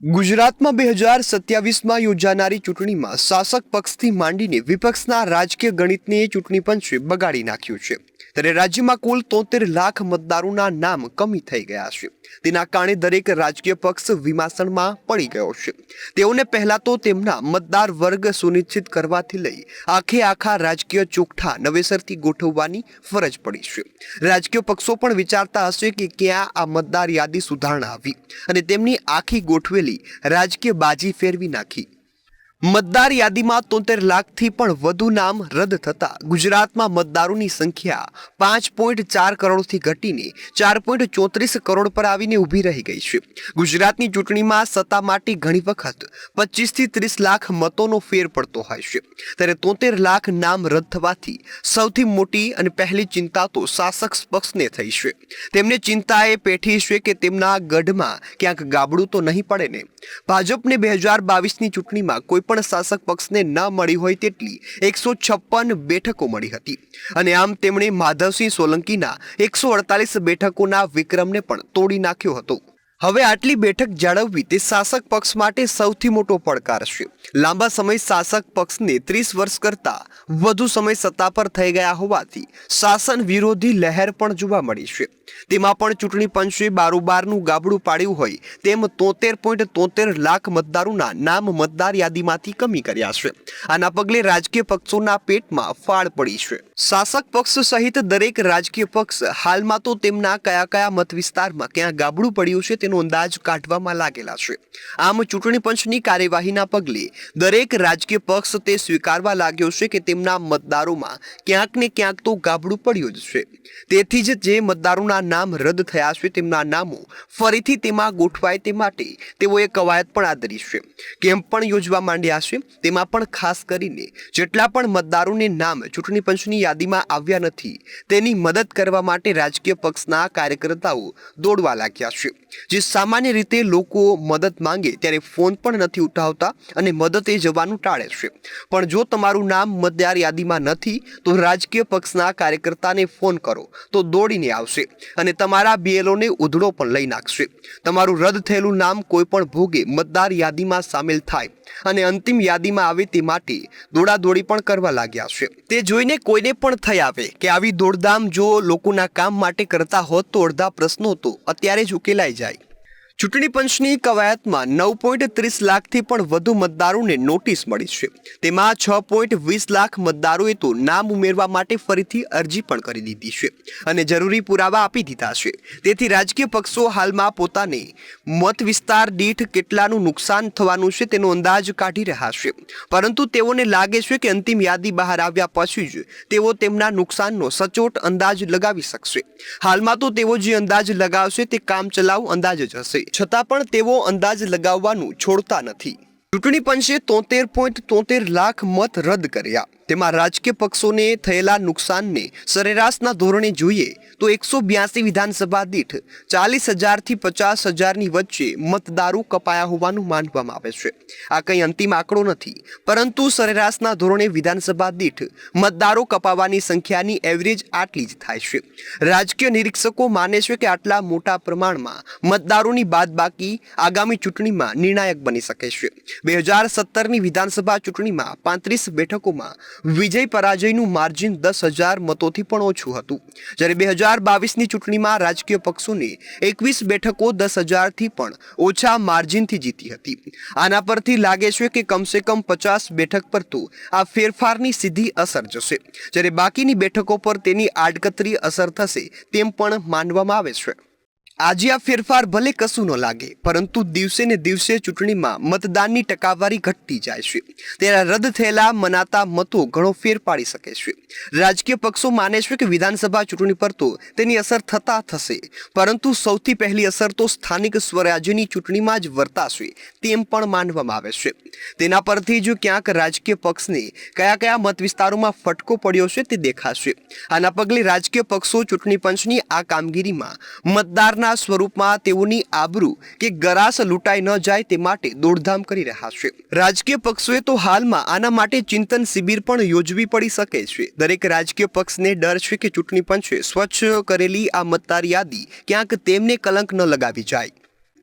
ગુજરાતમાં 2027માં યોજાનારી ચૂંટણીમાં શાસક પક્ષથી માંડીને વિપક્ષના રાજકીય ગણિતને ચૂંટણી પંચે બગાડી નાખ્યું છે। ત્યારે રાજ્યમાં કુલ 73 લાખ મતદારોના નામ કમી થઈ ગયા છે। તેના કારણે દરેક રાજકીય પક્ષ વિમાસણમાં પડી ગયો છે। તેઓને પહેલા તો તેમના મતદાર વર્ગ સુનિશ્ચિત કરવાથી લઈ આખા રાજકીય ચોકઠા નવેસરથી ગોઠવવાની ફરજ પડી છે। રાજકીય પક્ષો પણ વિચારતા હશે કે ક્યાં આ મતદાર યાદી સુધારણા આવી અને તેમની આખી ગોઠવેલી રાજકીય બાજી ફેરવી નાખી। મતદાર યાદીમાં 73 લાખથી પણ વધુ નામ રદ થતા ગુજરાતમાં મતદારોની સંખ્યા 5.4 કરોડથી ઘટીને 4.34 કરોડ પર આવીને ઊભી રહી ગઈ છે। ગુજરાતની ચૂંટણીમાં સત્તા માટે ઘણી વખત 25 થી 30 લાખ મતોનો ફેર પડતો હોય છે। ત્યારે 73 લાખ નામ રદ થવાથી સૌથી મોટી અને પહેલી ચિંતા તો શાસક પક્ષને થઈ છે। તેમને ચિંતા એ પેઠી છે કે તેમના ગઢમાં ક્યાંક ગાબડું તો નહીં પડે ને। ભાજપને 2022ની ચૂંટણીમાં કોઈ પણ શાસક પક્ષને ન મળી હોય તેટલી 156 બેઠકો મળી હતી અને આમ તેમણે માધવસિંહ સોલંકીના 148 બેઠકોના વિક્રમને પણ તોડી નાખ્યો હતો। હવે આટલી બેઠક જાળવવી તે શાસક પક્ષ માટે સૌથી મોટો પડકાર છે। લાંબા સમય શાસક પક્ષને 30 વર્ષ કરતા વધુ સમય સત્તા પર થઈ ગયા હોવાથી શાસન વિરોધી લહેર પણ જોવા મળી છે। તેમાં પણ ચૂંટણી પંચે બારોબારનું ગાબડું પાડ્યું હોય તેમ 73.73 લાખ મતદારોના નામ મતદાર યાદીમાંથી કમી કર્યા છે। આના પગલે રાજકીય પક્ષોના પેટમાં ફાળ પડી છે। શાસક પક્ષ સહિત દરેક રાજકીય પક્ષ હાલમાં તો તેમના કયા મત વિસ્તારમાં ક્યાં ગાબડું પડ્યું છે તેનો અંદાજ કાઢવામાં લાગેલા છે। આમ ચૂંટણી પંચની કાર્યવાહીના પગલે દરેક રાજકીય પક્ષ તે સ્વીકારવા લાગ્યો છે કે તેમના મતદારોમાં ક્યાંક ને ક્યાંક તો ગાબડું પડ્યું જ છે। તેથી જ જે મતદારોના નામ રદ થયા છે તેમના નામો ફરીથી તેમાં ગોઠવાય તે માટે તેઓએ કવાયત પણ આદરી છે। કેમ્પ પણ યોજવા માંડ્યા છે। તેમાં પણ ખાસ કરીને જેટલા પણ મતદારોને નામ ચૂંટણી પંચની યાદીમાં આવ્યા નથી તેની મદદ કરવા માટે રાજકીય પક્ષના કાર્યકર્તાઓ દોડવા લાગ્યા છે। જે સામાન્ય રીતે લોકો મદદ માંગે ત્યારે ફોન પણ નથી ઉઠાવતા અને મદદે જવાનું ટાળે છે। પણ જો તમારું નામ મતદાર યાદીમાં નથી તો રાજકીય પક્ષના કાર્યકર્તાને ફોન કરો તો દોડીને આવશે અને તમારા બીએલઓને ઉધડો પણ લઈ નાખશે। તમારું રદ થયેલું નામ કોઈ પણ ભોગે મતદાર યાદીમાં સામેલ થાય અને અંતિમ યાદીમાં આવે તે માટે દોડાદોડી પણ કરવા લાગ્યા છે। તે જોઈને કોઈને પણ થઈ આવે કે આવી દોડધામ જો લોકોના કામ માટે કરતા હોત તો અડધા પ્રશ્નો તો અત્યારે જ ઉકેલાઈ જાય। ચૂંટણી પંચની કવાયતમાં 9.30 લાખથી પણ વધુ મતદારોને નોટિસ મળી છે। તેમાં 6.20 લાખ મતદારોએ તો નામ ઉમેરવા માટે ફરીથી અરજી પણ કરી દીધી છે અને જરૂરી પુરાવા આપી દીધા છે। તેથી રાજકીય પક્ષો હાલમાં પોતાને મત વિસ્તાર દીઠ કેટલાનું નુકસાન થવાનું છે તેનો અંદાજ કાઢી રહ્યા છે। પરંતુ તેઓને લાગે છે કે અંતિમ યાદી બહાર આવ્યા પછી જ તેઓ તેમના નુકસાનનો સચોટ અંદાજ લગાવી શકશે। હાલમાં તો તેઓ જે અંદાજ લગાવશે તે કામચલાઉ અંદાજ જ હશે, છતાં પણ તેઓ અંદાજ લગાવવાનું છોડતા નથી। ચૂંટણી પંચે 73.73 લાખ મત રદ કર્યા। તેમાં રાજકીય પક્ષોને થયેલા નુકસાનને સરેરાશના ધોરણે જોઈએ તો 182 વિધાનસભા દીઠ 40,000 થી 50,000ની વચ્ચે મતદારો કપાયા હોવાનું માનવામાં આવે છે। આ કંઈ અંતિમ આંકડો નથી, પરંતુ સરેરાશના ધોરણે વિધાનસભા દીઠ મતદારો કપાવાની સંખ્યાની એવરેજ આટલી જ થાય છે। રાજકીય નિરીક્ષકો માને છે કે આટલા મોટા પ્રમાણમાં મતદારોની બાદબાકી આગામી ચૂંટણીમાં નિર્ણાયક બની શકે છે। 2017ની વિધાનસભા ચૂંટણીમાં 35 બેઠકોમાં વિજય પરાજયનું માર્જિન 10,000 મતોથી પણ ઓછું હતું, જ્યારે 2022ની ચૂંટણીમાં રાજકીય પક્ષોને 21 બેઠકો 10,000થી પણ ઓછા માર્જિનથી જીતી હતી। આના પરથી લાગે છે કે કમસે કમ 50 બેઠક પર તો આ ફેરફારની સીધી અસર જશે, જ્યારે બાકીની બેઠકો પર તેની આડકતરી અસર થશે તેમ પણ માનવામાં આવે છે। આજે આ ફેરફાર ભલે કશું ન લાગે, પરંતુ દિવસે ને દિવસે ચૂંટણીમાં મતદાનની ટકાવારી ઘટતી જાય છે, ત્યારે રદ થયેલા મનાતા મતો ઘણો ફેર પાડી શકે છે। રાજકીય પક્ષો માને છે કે વિધાનસભા ચૂંટણી પર તો તેની અસર થશે, પરંતુ સૌથી પહેલી અસર તો સ્થાનિક સ્વરાજ્યની ચૂંટણીમાં જ વર્તાશે તેમ પણ માનવામાં આવે છે। તેના પરથી જ ક્યાંક રાજકીય પક્ષને કયા મત વિસ્તારોમાં ફટકો પડ્યો છે તે દેખાશે। આના પગલે રાજકીય પક્ષો ચૂંટણી પંચની આ કામગીરીમાં મતદારના સ્વરૂપમાં તેઓની આબરૂ કે ગરાસ લૂંટાઈ ન જાય તે માટે દોડધામ કરી રહ્યા છે। રાજકીય પક્ષોએ તો હાલમાં આના માટે ચિંતન શિબિર પણ યોજવી પડી શકે છે। દરેક રાજકીય પક્ષને ડર છે કે ચૂંટણી પંચે સ્વચ્છ કરેલી આ મતદાર યાદી ક્યાંક તેમને કલંક ન લગાવી જાય।